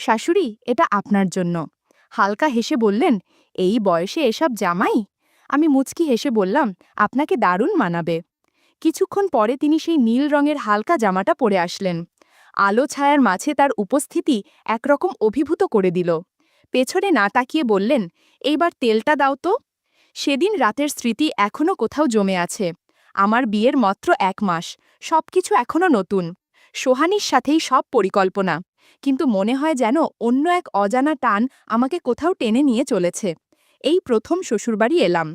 শাশুড়ি, এটা আপনার জন্য। হালকা হেসে বললেন, এই বয়সে এসব জামাই? আমি মুচকি হেসে বললাম, আপনাকে দারুণ মানাবে। কিছুক্ষণ পরে তিনি সেই নীল রঙের হালকা জামাটা পরে আসলেন। আলো ছায়ার মাঝে তার উপস্থিতি একরকম অভিভূত করে দিল। পেছনে না তাকিয়ে বললেন, এইবার তেলটা দাও তো। সেদিন রাতের স্মৃতি এখনও কোথাও জমে আছে। আমার বিয়ের মাত্র 1 মাস, সবকিছু এখনও নতুন। সোহানীর সাথেই সব পরিকল্পনা, কিন্তু মনে হয় যেন অন্য এক অজানা টান আমাকে কোথাও টেনে নিয়ে চলেছে। এই প্রথম শ্বশুরবাড়ি এলাম।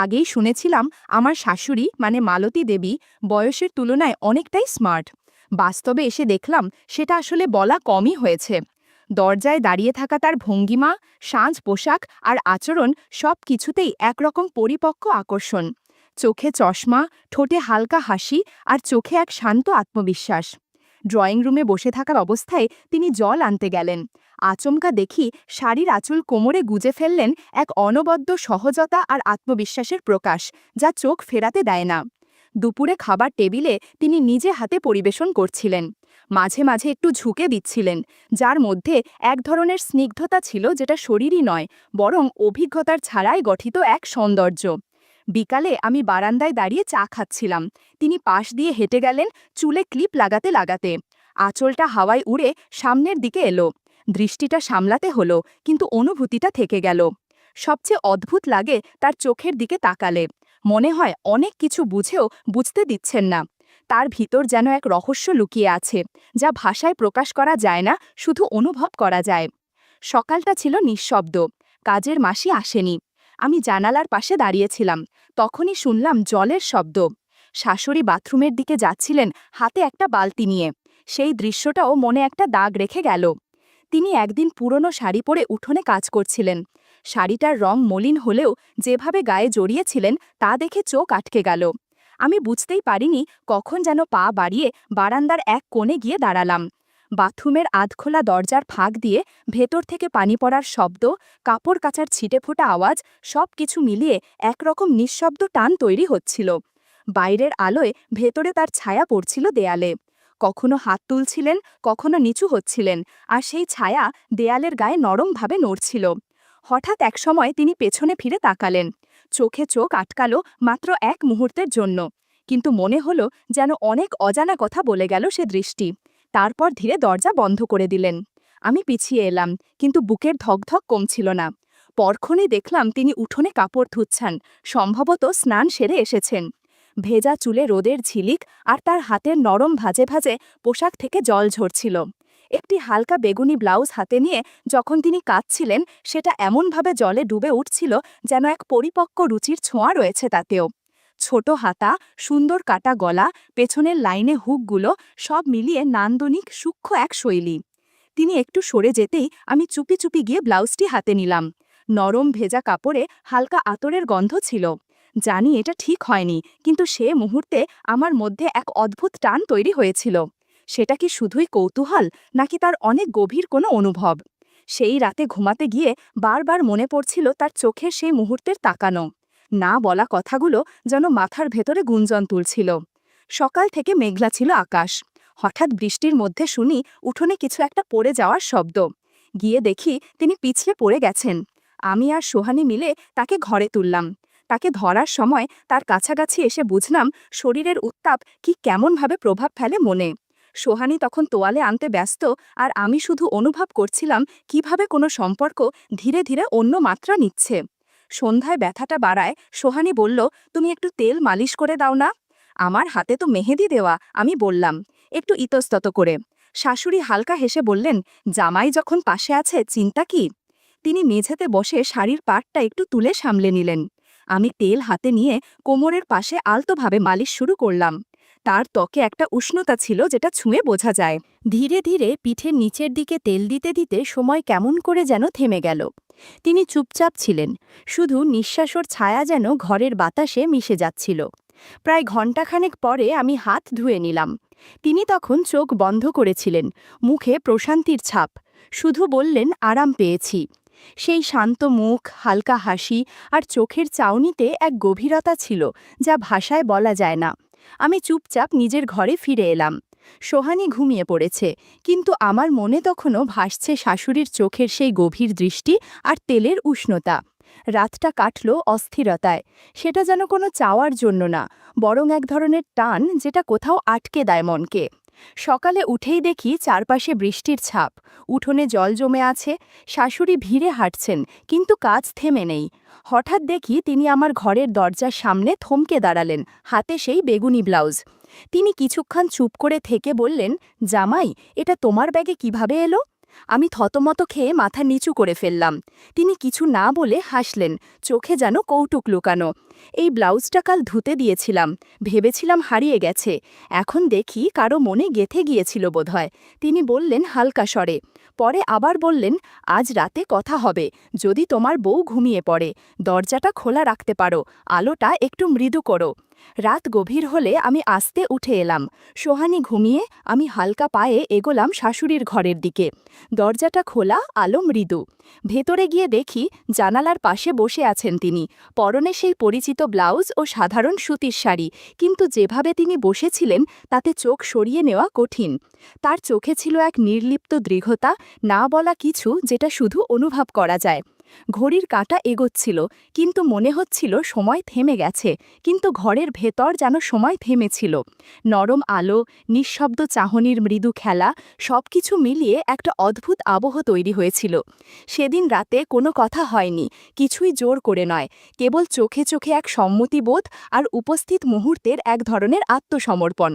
আগেই শুনেছিলাম আমার শাশুড়ি মানে মালতী দেবী বয়সের তুলনায় অনেকটাই স্মার্ট। বাস্তবে এসে দেখলাম সেটা আসলে বলা কমই হয়েছে। দরজায় দাঁড়িয়ে থাকা তার ভঙ্গিমা, সাজ পোশাক আর আচরণ সব কিছুতেই একরকম পরিপক্ক আকর্ষণ। চোখে চশমা, ঠোঁটে হালকা হাসি আর চোখে এক শান্ত আত্মবিশ্বাস। ড্রয়িং রুমে বসে থাকার অবস্থায় তিনি জল আনতে গেলেন। আচমকা দেখি শাড়ির আঁচল কোমরে গুজে ফেললেন, এক অনবদ্য সহজতা আর আত্মবিশ্বাসের প্রকাশ, যা চোখ ফেরাতে দেয় না। দুপুরে খাবার টেবিলে তিনি নিজে হাতে পরিবেশন করছিলেন। মাঝে মাঝে একটু ঝুঁকে দিচ্ছিলেন, যার মধ্যে এক ধরনের স্নিগ্ধতা ছিল যেটা শরীরই নয়, বরং অভিজ্ঞতার ছাড়াই গঠিত এক সৌন্দর্য। বিকালে আমি বারান্দায় দাঁড়িয়ে চা খাচ্ছিলাম। তিনি পাশ দিয়ে হেঁটে গেলেন, চুলে ক্লিপ লাগাতে লাগাতে। আঁচলটা হাওয়ায় উড়ে সামনের দিকে এলো। দৃষ্টিটা সামলাতে হলো, কিন্তু অনুভূতিটা থেকে গেল। সবচেয়ে অদ্ভুত লাগে তার চোখের দিকে তাকালে। মনে হয় অনেক কিছু বুঝেও বুঝতে দিচ্ছেন না। তার ভিতর যেন এক রহস্য লুকিয়ে আছে, যা ভাষায় প্রকাশ করা যায় না, শুধু অনুভব করা যায়। সকালটা ছিল নিঃশব্দ। কাজের মাসি আসেনি। আমি জানালার পাশে দাঁড়িয়েছিলাম। তখনই শুনলাম জলের শব্দ। শাশুড়ি বাথরুমের দিকে যাচ্ছিলেন, হাতে একটা বালতি নিয়ে। সেই দৃশ্যটাও মনে একটা দাগ রেখে গেল। তিনি একদিন পুরনো শাড়ি পরে উঠোনে কাজ করছিলেন। শাড়িটার রং মলিন হলেও যেভাবে গায়ে জড়িয়েছিলেন তা দেখে চোখ আটকে গেল। আমি বুঝতেই পারিনি কখন যেন পা বাড়িয়ে বারান্দার এক কোণে গিয়ে দাঁড়ালাম। বাথরুমের আধখোলা দরজার ফাঁক দিয়ে ভেতর থেকে পানি পড়ার শব্দ, কাপড় কাচার ছিটে ফোটা আওয়াজ, সব কিছু মিলিয়ে একরকম নিঃশব্দ টান তৈরি হচ্ছিল। বাইরের আলোয় ভেতরে তার ছায়া পড়ছিল দেয়ালে। কখনো হাত তুলছিলেন, কখনো নিচু হচ্ছিলেন, আর সেই ছায়া দেয়ালের গায়ে নরমভাবে নড়ছিল। হঠাৎ একসময় তিনি পেছনে ফিরে তাকালেন। চোখে চোখ আটকালো মাত্র এক মুহূর্তের জন্য, কিন্তু মনে হলো যেন অনেক অজানা কথা বলে গেল সে দৃষ্টি। তারপর ধীরে দরজা বন্ধ করে দিলেন। আমি পিছিয়ে এলাম, কিন্তু বুকের ধকধক কমছিল না। পরক্ষণে দেখলাম তিনি উঠোনে কাপড় ধুচ্ছেন, সম্ভবত স্নান সেরে এসেছেন। ভেজা চুলে রোদের ঝিলিক, আর তার হাতের নরম ভাজে ভাজে পোশাক থেকে জল ঝরছিল। একটি হালকা বেগুনি ব্লাউজ হাতে নিয়ে যখন তিনি কাঁদছিলেন, সেটা এমনভাবে জলে ডুবে উঠছিল যেন এক পরিপক্ক রুচির ছোঁয়া রয়েছে তাতেও। ছোট হাতা, সুন্দর কাটা গলা, পেছনের লাইনে হুকগুলো, সব মিলিয়ে নান্দনিক সূক্ষ্ম এক শৈলী। তিনি একটু সরে যেতেই আমি চুপি চুপি গিয়ে ব্লাউজটি হাতে নিলাম। নরম ভেজা কাপড়ে হালকা আতরের গন্ধ ছিল। জানি এটা ঠিক হয়নি, কিন্তু সে মুহূর্তে আমার মধ্যে এক অদ্ভুত টান তৈরি হয়েছিল। সেটা কি শুধুই কৌতূহল, নাকি তার অনেক গভীর কোনো অনুভব? সেই রাতে ঘুমাতে গিয়ে বারবার মনে পড়ছিল তার চোখের সেই মুহূর্তের তাকানো। না বলা কথাগুলো যেন মাথার ভেতরে গুঞ্জন তুলছিল। সকাল থেকে মেঘলা ছিল আকাশ। হঠাৎ বৃষ্টির মধ্যে শুনি উঠোনে কিছু একটা পড়ে যাওয়ার শব্দ। গিয়ে দেখি তিনি পিছলে পড়ে গেছেন। আমি আর সোহানী মিলে তাকে ঘরে তুললাম। তাকে ধরার সময় তার কাছাকাছি এসে বুঝলাম শরীরের উত্তাপ কি কেমনভাবে প্রভাব ফেলে মনে। সোহানী তখন তোয়ালে আনতে ব্যস্ত, আর আমি শুধু অনুভব করছিলাম কিভাবে কোনো সম্পর্ক ধীরে ধীরে অন্য মাত্রা নিচ্ছে। সন্ধ্যায় ব্যথাটা বাড়ায় সোহানী বলল, তুমি একটু তেল মালিশ করে দাও না। আমার হাতে তো মেহেদি দেওয়া, আমি বললাম, একটু ইতস্তত করে। শাশুড়ি হালকা হেসে বললেন, জামাই যখন পাশে আছে চিন্তা কি? তিনি মেঝেতে বসে শাড়ির পাটটা একটু তুলে সামলে নিলেন। আমি তেল হাতে নিয়ে কোমরের পাশে আলতোভাবে মালিশ শুরু করলাম। তার ত্বকে একটা উষ্ণতা ছিল যেটা ছুঁয়ে বোঝা যায়। ধীরে ধীরে পিঠের নিচের দিকে তেল দিতে দিতে সময় কেমন করে যেন থেমে গেল। তিনি চুপচাপ ছিলেন, শুধু নিঃশ্বাসর ছায়া যেন ঘরের বাতাসে মিশে যাচ্ছিল। প্রায় ঘণ্টাখানেক পরে আমি হাত ধুয়ে নিলাম। তিনি তখন চোখ বন্ধ করেছিলেন, মুখে প্রশান্তির ছাপ। শুধু বললেন, আরাম পেয়েছি। সেই শান্ত মুখ, হালকা হাসি আর চোখের চাউনিতে এক গভীরতা ছিল যা ভাষায় বলা যায় না। আমি চুপচাপ নিজের ঘরে ফিরে এলাম। সোহানি ঘুমিয়ে পড়েছে, কিন্তু আমার মনে তখনও ভাসছে শাশুড়ির চোখের সেই গভীর দৃষ্টি আর তেলের উষ্ণতা। রাতটা কাটল অস্থিরতায়। সেটা যেন কোনো চাওয়ার জন্য না, বরং এক ধরনের টান যেটা কোথাও আটকে দেয় মনকে। সকালে উঠেই দেখি চারপাশে বৃষ্টির ছাপ, উঠোনে জল জমে আছে, শাশুড়ি ভিড়ে হাঁটছেন, কিন্তু কাজ থেমে নেই। হঠাৎ দেখি তিনি আমার ঘরের দরজার সামনে থমকে দাঁড়ালেন, হাতে সেই বেগুনি ব্লাউজ। তিনি কিছুক্ষণ চুপ করে থেকে বললেন, জামাই, এটা তোমার ব্যাগে কিভাবে এলো? আমি থতমত খেয়ে মাথা নিচু করে ফেললাম। তিনি কিছু না বলে হাসলেন, চোখে যেন কৌতুক লুকানো। এই ব্লাউজটা কাল ধুতে দিয়েছিলাম, ভেবেছিলাম হারিয়ে গেছে, এখন দেখি কারো মনে গেঁথে গিয়েছিল বোধহয়। তিনি বললেন হালকা স্বরে। পরে আবার বললেন, আজ রাতে কথা হবে, যদি তোমার বউ ঘুমিয়ে পড়ে, দরজাটা খোলা রাখতে পারো, আলোটা একটু মৃদু করো। রাত গভীর হলে আমি আস্তে উঠে এলাম। সোহানি ঘুমিয়ে, আমি হালকা পায়ে এগোলাম শাশুড়ির ঘরের দিকে। দরজাটা খোলা, আলো মৃদু। ভেতরে গিয়ে দেখি জানালার পাশে বসে আছেন তিনি, পরনে সেই পরিচিত ব্লাউজ ও সাধারণ সুতির শাড়ি, কিন্তু যেভাবে তিনি বসেছিলেন তাতে চোখ সরিয়ে নেওয়া কঠিন। তার চোখে ছিল এক নির্লিপ্ত দৃঢ়তা, না বলা কিছু যেটা শুধু অনুভব করা যায়। ঘড়ির কাঁটা এগোচ্ছিল, কিন্তু মনে হচ্ছিল সময় থেমে গেছে, কিন্তু ঘরের ভেতর যেন সময় থেমেছিল। নরম আলো, নিঃশব্দ চাহনির মৃদু খেলা, সবকিছু মিলিয়ে একটা অদ্ভুত আবহ তৈরি হয়েছিল। সেদিন রাতে কোনো কথা হয়নি, কিছুই জোর করে নয়, কেবল চোখে চোখে এক সম্মতিবোধ আর উপস্থিত মুহূর্তের এক ধরনের আত্মসমর্পণ।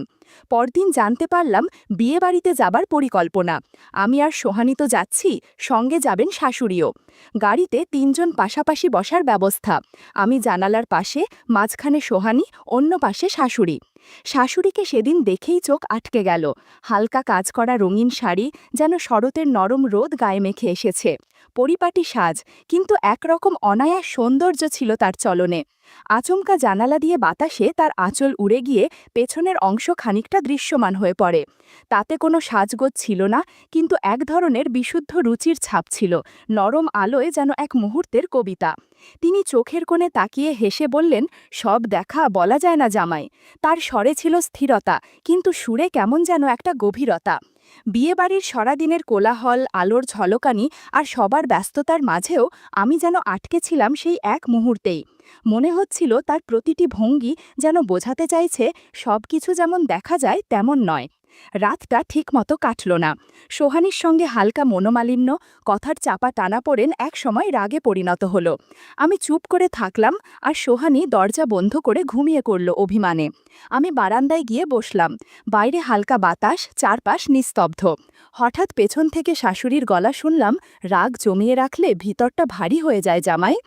পরদিন জানতে পারলাম বিয়েবাড়িতে যাবার পরিকল্পনা। আমি আর সোহানি তো যাচ্ছি, সঙ্গে যাবেন শাশুড়িও। গাড়িতে তিনজন পাশাপাশি বসার ব্যবস্থা, আমি জানালার পাশে, মাঝখানে সোহানি, অন্য পাশে শাশুড়ি। শাশুড়িকে সেদিন দেখেই চোখ আটকে গেল। হালকা কাজ করা রঙিন শাড়ি, যেন শরতের নরম রোদ গায়ে মেখে এসেছে। পরিপাটি সাজ, কিন্তু একরকম অনায়াস সৌন্দর্য ছিল তার চলনে। আচমকা জানালা দিয়ে বাতাসে তার আঁচল উড়ে গিয়ে পেছনের অংশ খানিকটা দৃশ্যমান হয়ে পড়ে। তাতে কোনো সাজগোজ ছিল না, কিন্তু এক ধরনের বিশুদ্ধ রুচির ছাপ ছিল, নরম আলোয় যেন এক মুহূর্তের কবিতা। তিনি চোখের কোণে তাকিয়ে হেসে বললেন, সব দেখা বলা যায় না জামাই। তার স্বরে ছিল স্থিরতা, কিন্তু সুরে কেমন যেন একটা গভীরতা। বিয়েবাড়ির সারাদিনের কোলাহল, আলোর ঝলকানি আর সবার ব্যস্ততার মাঝেও আমি যেন আটকে ছিলাম সেই এক মুহূর্তেই। মনে হচ্ছিল তার প্রতিটি ভঙ্গি যেন বোঝাতে চাইছে, সব কিছু যেমন দেখা যায় তেমন নয়। রাতটা ঠিকমতো কাটল না। সোহানির সঙ্গে হালকা মনোমালিন্য, কথার চাপা টানাপোড়েন এক সময় রাগে পরিণত হলো। আমি চুপ করে থাকলাম, আর সোহানি দরজা বন্ধ করে ঘুমিয়ে পড়ল অভিমানে। আমি বারান্দায় গিয়ে বসলাম। বাইরে হালকা বাতাস, চারপাশ নিস্তব্ধ। হঠাৎ পেছন থেকে শাশুড়ির গলা শুনলাম, রাগ জমিয়ে রাখলে ভিতরটা ভারী হয়ে যায় জামাই।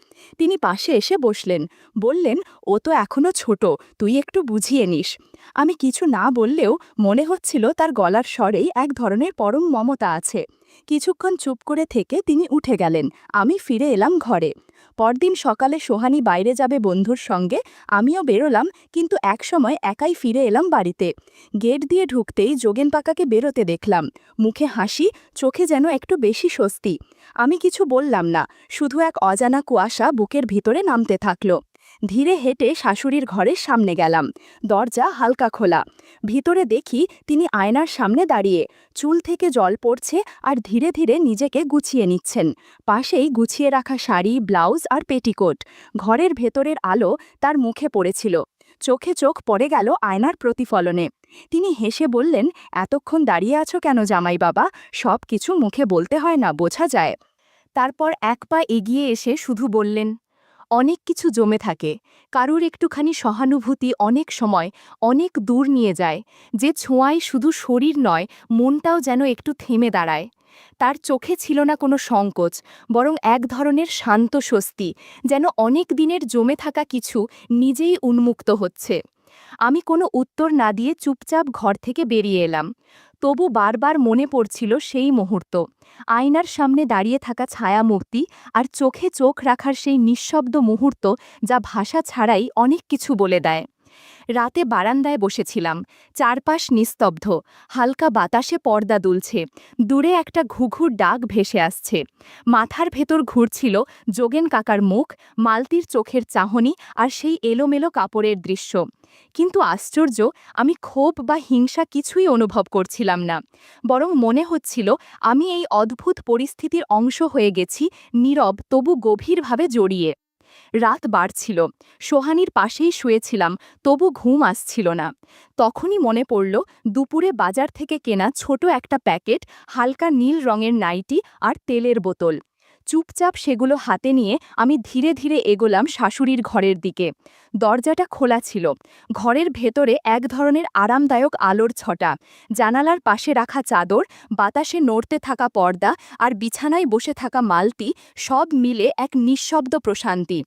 তিনি পাশে এসে বসলেন, বললেন, ও তো এখনো ছোট, তুই একটু বুঝিয়ে নিস। আমি কিছু না বললেও মনে হচ্ছিল তার গলার স্বরেই এক ধরনের পরম মমতা আছে। কিছুক্ষণ চুপ করে থেকে তিনি উঠে গেলেন, আমি ফিরে এলাম ঘরে। পরদিন সকালে সোহানি বাইরে যাবে বন্ধুর সঙ্গে, আমিও বেরোলাম, কিন্তু একসময় একাই ফিরে এলাম বাড়িতে। গেট দিয়ে ঢুকতেই যোগেন পাকাকে বেরোতে দেখলাম, মুখে হাসি, চোখে যেন একটু বেশি স্বস্তি। আমি কিছু বললাম না, শুধু এক অজানা কুয়াশা বুকের ভিতরে নামতে থাকল। ধীরে হেঁটে শাশুড়ির ঘরের সামনে গেলাম। দরজা হালকা খোলা। ভিতরে দেখি তিনি আয়নার সামনে দাঁড়িয়ে, চুল থেকে জল পড়ছে আর ধীরে ধীরে নিজেকে গুছিয়ে নিচ্ছেন। পাশেই গুছিয়ে রাখা শাড়ি, ব্লাউজ আর পেটিকোট। ঘরের ভেতরের আলো তার মুখে পড়েছিল। চোখে চোখ পড়ে গেল আয়নার প্রতিফলনে। তিনি হেসে বললেন, এতক্ষণ দাঁড়িয়ে আছো কেন জামাই বাবা? সব কিছু মুখে বলতে হয় না, বোঝা যায়। তারপর এক পা এগিয়ে এসে শুধু বললেন, অনেক কিছু জমে থাকে, কারুর একটুখানি সহানুভূতি অনেক সময় অনেক দূর নিয়ে যায়, যে ছোঁয়ায় শুধু শরীর নয়, মনটাও যেন একটু থেমে দাঁড়ায়। তার চোখে ছিল না কোনো সংকোচ, বরং এক ধরনের শান্ত স্বস্তি, যেন অনেক দিনের জমে থাকা কিছু নিজেই উন্মুক্ত হচ্ছে। আমি কোনো উত্তর না দিয়ে চুপচাপ ঘর থেকে বেরিয়ে এলাম। তবু বারবার মনে পড়ছিল সেই মুহূর্ত, আয়নার সামনে দাঁড়িয়ে থাকা ছায়ামূর্তি, আর চোখে চোখ রাখার সেই নিঃশব্দ মুহূর্ত, যা ভাষা ছাড়াই অনেক কিছু বলে দেয়। রাতে বারান্দায় বসেছিলাম, চারপাশ নিস্তব্ধ, হালকা বাতাসে পর্দা দুলছে, দূরে একটা ঘুঘুর ডাক ভেসে আসছে। মাথার ভেতর ঘুরছিল যোগেন কাকার মুখ, মালতীর চোখের চাহনি আর সেই এলোমেলো কাপড়ের দৃশ্য। কিন্তু আশ্চর্য, আমি ক্ষোভ বা হিংসা কিছুই অনুভব করছিলাম না, বরং মনে হচ্ছিল আমি এই অদ্ভুত পরিস্থিতির অংশ হয়ে গেছি, নীরব তবু গভীরভাবে জড়িয়ে। রাত বাড়ছিল, সোহানীর পাশেই শুয়েছিলাম, তবু ঘুম আসছিল না। তখনই মনে পড়ল দুপুরে বাজার থেকে কেনা ছোট একটা প্যাকেট, হালকা নীল রঙের নাইটি আর তেলের বোতল। চুপচাপ সেগুলো হাতে নিয়ে আমি ধীরে ধীরে এগোলাম শাশুড়ির ঘরের দিকে। দরজাটা খোলা ছিল, ঘরের ভেতরে এক ধরনের আরামদায়ক আলোর ছটা, জানালার পাশে রাখা চাদর, বাতাসে নড়তে থাকা পর্দা আর বিছানায় বসে থাকা মালতী, সব মিলে এক নিঃশব্দ প্রশান্তি।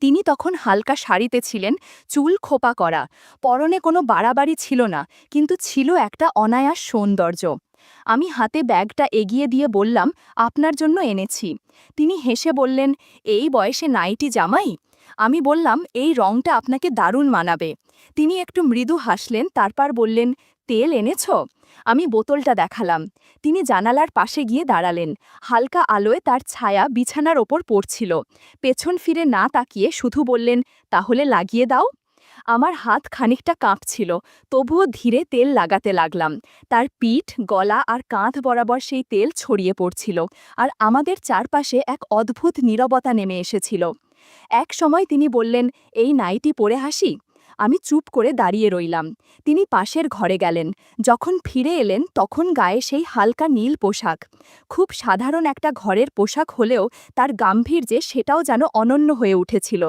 তিনি তখন হালকা শাড়িতে ছিলেন, চুল খোপা করা, পরনে কোনো বাড়াবাড়ি ছিল না, কিন্তু ছিল একটা অনায়াস সৌন্দর্য। আমি হাতে ব্যাগটা এগিয়ে দিয়ে বললাম, আপনার জন্য এনেছি। তিনি হেসে বললেন, এই বয়সে নাইটি জামাই? আমি বললাম, এই রংটা আপনাকে দারুণ মানাবে। তিনি একটু মৃদু হাসলেন, তারপর বললেন, তেল এনেছ? আমি বোতলটা দেখালাম। তিনি জানালার পাশে গিয়ে দাঁড়ালেন, হালকা আলোয় তার ছায়া বিছানার ওপর পড়ছিল। পেছন ফিরে না তাকিয়ে শুধু বললেন, তাহলে লাগিয়ে দাও। আমার হাত খানিকটা কাঁপছিল, তবুও ধীরে তেল লাগাতে লাগলাম। তার পিঠ, গলা আর কাঁধ বরাবর সেই তেল ছড়িয়ে পড়ছিল, আর আমাদের চারপাশে এক অদ্ভুত নীরবতা নেমে এসেছিল। এক সময় তিনি বললেন, এই নাইটি পরে হাসি? আমি চুপ করে দাঁড়িয়ে রইলাম। তিনি পাশের ঘরে গেলেন। যখন ফিরে এলেন তখন গায়ে সেই হালকা নীল পোশাক। খুব সাধারণ একটা ঘরের পোশাক হলেও তার গাম্ভীর্যে সেটাও যেন অনন্য হয়ে উঠেছিল।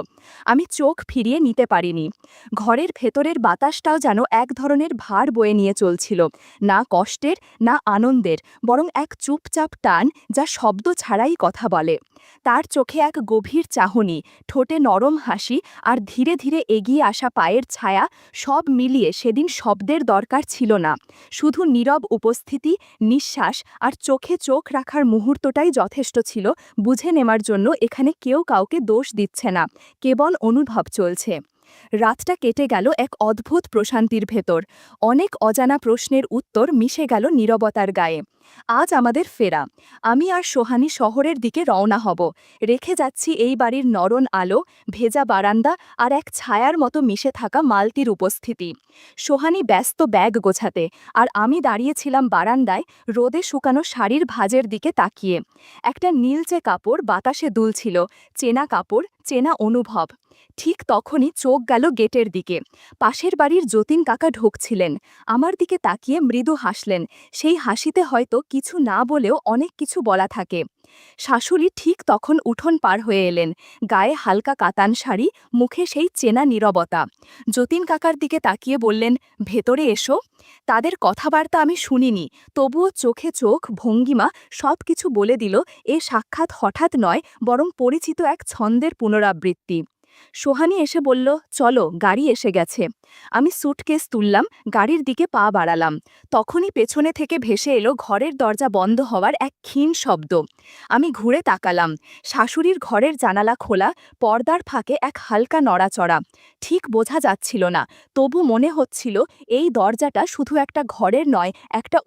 আমি চোখ ফিরিয়ে নিতে পারিনি। ঘরের ভেতরের বাতাসটাও যেন এক ধরনের ভার বয়ে নিয়ে চলছিল, না কষ্টের না আনন্দের, বরং এক চুপচাপ টান যা শব্দ ছাড়াই কথা বলে। তার চোখে এক গভীর চাহনি, ঠোঁটে নরম হাসি আর ধীরে ধীরে এগিয়ে আসা পায়ের ছায়া, সব মিলিয়ে সেদিন শব্দের দরকার ছিল না, শুধু নীরব উপস্থিতি, নিঃশ্বাস আর চোখে চোখ রাখার মুহূর্তটাই যথেষ্ট ছিল বুঝে নেওয়ার জন্য এখানে কেউ কাউকে দোষ দিচ্ছে না, কেবল অনুভব চলছে। রাতটা কেটে গেল এক অদ্ভুত প্রশান্তির ভেতর, অনেক অজানা প্রশ্নের উত্তর মিশে গেল নীরবতার গায়ে। আজ আমাদের ফেরা। আমি আর সোহানী শহরের দিকে রওনা হব। রেখে যাচ্ছি এই বাড়ির নরম আলো, ভেজা বারান্দা আর এক ছায়ার মতো মিশে থাকা মালতীর উপস্থিতি। সোহানী ব্যস্ত ব্যাগ গোছাতে, আর আমি দাঁড়িয়েছিলাম বারান্দায়, রোদে শুকানো শাড়ির ভাঁজের দিকে তাকিয়ে। একটা নীলচে কাপড় বাতাসে দুলছিল, চেনা কাপড়, চেনা অনুভব। ঠিক তখনই চোখ গেল গেটের দিকে। পাশের বাড়ির যতীন কাকা ঢুকছিলেন, আমার দিকে তাকিয়ে মৃদু হাসলেন। সেই হাসিতে হয়তো কিছু না বলেও অনেক কিছু বলা থাকে। শাশুড়ি ঠিক তখন উঠোন পার হয়ে এলেন, গায়ে হালকা কাতান শাড়ি, মুখে সেই চেনা নীরবতা। যতীন কাকার দিকে তাকিয়ে বললেন, ভেতরে এসো। তাদের কথাবার্তা আমি শুনিনি, তবুও চোখে চোখ, ভঙ্গিমা সব কিছু বলে দিল এ সাক্ষাৎ হঠাৎ নয়, বরং পরিচিত এক ছন্দের পুনরাবৃত্তি। সোহানী এসে বলল, চলো, গাড়ি এসে গেছে। আমি সুটকেস তুললাম, গাড়ির দিকে পা বাড়ালাম। তখনই পেছনে থেকে ভেসে এলো ঘরের দরজা বন্ধ হওয়ার এক ক্ষীণ শব্দ। আমি ঘুরে তাকালাম, শাশুড়ির ঘরের জানালা খোলা, পর্দার ফাঁকে এক হালকা নড়াচড়া। ঠিক বোঝা যাচ্ছিল না, তবু মনে হচ্ছিল এই দরজাটা শুধু একটা ঘরের নয়, একটা